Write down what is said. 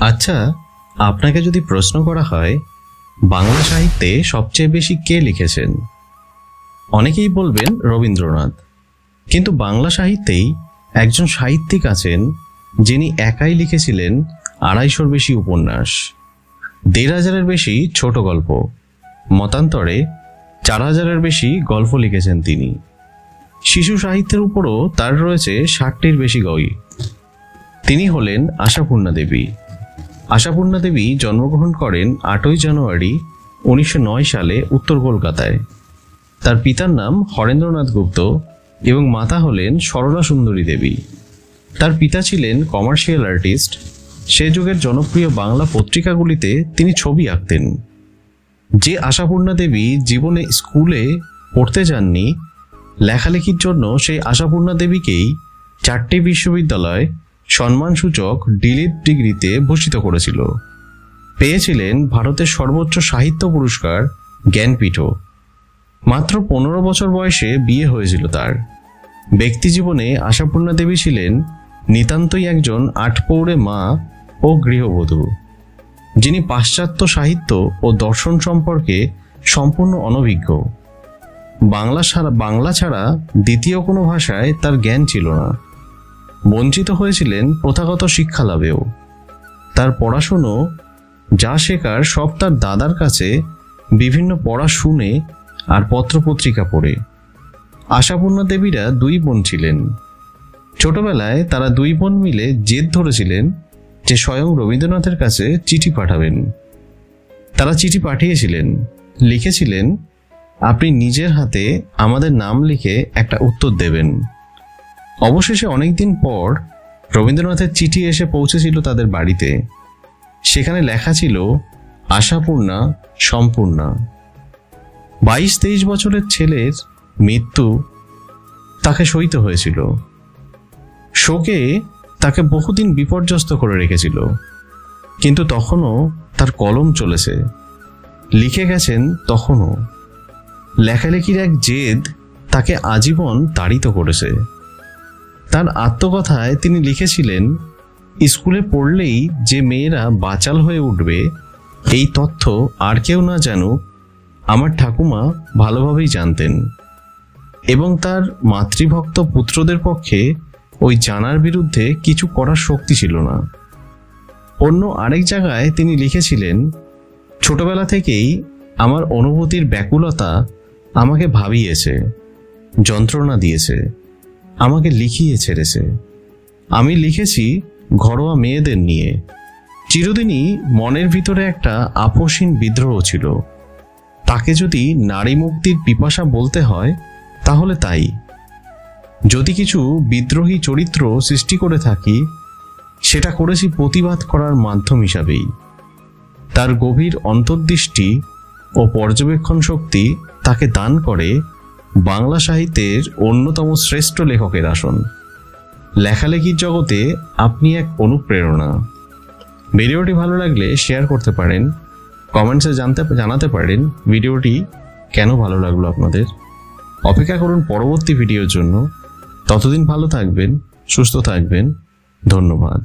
আচ্ছা, আপনাকে যদি প্রশ্ন করা হয় বাংলা সাহিত্যে সবচেয়ে বেশি কে লিখেছেন, অনেকেই বলবেন রবীন্দ্রনাথ। কিন্তু বাংলা সাহিত্যেই একজন সাহিত্যিক আছেন যিনি একাই লিখেছিলেন ২৫০-র বেশি উপন্যাস, ১৫০০-এর বেশি ছোট গল্প, মতান্তরে ৪০০০-এর বেশি গল্প লিখেছেন তিনি। শিশু সাহিত্যের উপরও তার রয়েছে ৬০টির বেশি বই। তিনি হলেন আশাপূর্ণা দেবী। আশাপূর্ণা দেবী জন্মগ্রহণ করেন ৮ই জানুয়ারি ১৯০৯ সালে উত্তর কলকাতায়। তার পিতার নাম হরেন্দ্রনাথ গুপ্ত এবং মাতা হলেন সরলা সুন্দরী দেবী। তার পিতা ছিলেন কমার্শিয়াল আর্টিস্ট। সে যুগের জনপ্রিয় বাংলা পত্রিকাগুলিতে তিনি ছবি আঁকতেন। যে আশাপূর্ণা দেবী জীবনে স্কুলে পড়তে যাননি, লেখালেখির জন্য সেই আশাপূর্ণা দেবীকেই ৪টি বিশ্ববিদ্যালয় সম্মানসূচক ডিলিট ডিগ্রিতে ভূষিত করেছিল। পেয়েছিলেন ভারতের সর্বোচ্চ সাহিত্য পুরস্কার জ্ঞানপীঠ। মাত্র ১৫ বছর বয়সে বিয়ে হয়েছিল তার। ব্যক্তিজীবনে আশাপূর্ণা দেবী ছিলেন নিতান্তই একজন আটপৌরে মা ও গৃহবধূ, যিনি পাশ্চাত্য সাহিত্য ও দর্শন সম্পর্কে সম্পূর্ণ অনভিজ্ঞ। বাংলা ছাড়া দ্বিতীয় কোনো ভাষায় তার জ্ঞান ছিল না। বঞ্চিত হয়েছিলেন প্রথাগত শিক্ষা লাভেও। তার পড়াশুনো যা শেখার সব তার দাদার কাছে বিভিন্ন পড়া শুনে আর পত্রপত্রিকা পড়ে। আশাপূর্ণা দেবীরা ২ বোন ছিলেন। ছোটবেলায় তারা ২ বোন মিলে জেদ ধরেছিলেন যে স্বয়ং রবীন্দ্রনাথের কাছে চিঠি পাঠাবেন। তারা চিঠি পাঠিয়েছিলেন, লিখেছিলেন, আপনি নিজের হাতে আমাদের নাম লিখে একটা উত্তর দেবেন। অবশেষে অনেকদিন পর রবীন্দ্রনাথের চিঠি এসে পৌঁছেছিল তাদের বাড়িতে। সেখানে লেখা ছিল আশাপূর্ণা সম্পূর্ণা। ২২-২৩ বছরের ছেলের মৃত্যু তাকে সইতে হয়েছিল। শোকে তাকে বহুদিন বিপর্যস্ত করে রেখেছিল, কিন্তু তখনও তার কলম চলেছে, লিখে গেছেন তখনও। লেখালেখির এক জেদ তাকে আজীবন তাড়িত করেছে। তার আত্মকথায় তিনি লিখেছিলেন, স্কুলে পড়লেই যে মেয়েরা বাচাল হয়ে উঠবে এই তথ্য আর কেউ না জানুক, আমার ঠাকুমা ভালোভাবেই জানতেন, এবং তার মাতৃভক্ত পুত্রদের পক্ষে ওই জানার বিরুদ্ধে কিছু করার শক্তি ছিল না। অন্য আরেক জায়গায় তিনি লিখেছিলেন, ছোটবেলা থেকেই আমার অনুভূতির ব্যাকুলতা আমাকে ভাবিয়েছে, যন্ত্রণা দিয়েছে, আমাকে লিখিয়ে ছেড়েছে। আমি লিখেছি ঘরোয়া মেয়েদের নিয়ে। চিরদিনই মনের ভিতরে একটা আপোষহীন বিদ্রোহ ছিল। তাকে যদি নারী মুক্তির পিপাসা বলতে হয় তাহলে তাই। যদি কিছু বিদ্রোহী চরিত্র সৃষ্টি করে থাকি, সেটা করেছি প্রতিবাদ করার মাধ্যম হিসাবেই। তার গভীর অন্তর্দৃষ্টি ও পর্যবেক্ষণ শক্তি তাকে দান করে বাংলা সাহিত্যের অন্যতম শ্রেষ্ঠ লেখকের আসন। লেখালেখির জগতে আপনি এক অনুপ্রেরণা। ভিডিওটি ভালো লাগলে শেয়ার করতে পারেন, কমেন্টসে জানাতে পারেন ভিডিওটি কেন ভালো লাগলো আপনাদের। অপেক্ষা করুন পরবর্তী ভিডিওর জন্য। ততদিন ভালো থাকবেন, সুস্থ থাকবেন। ধন্যবাদ।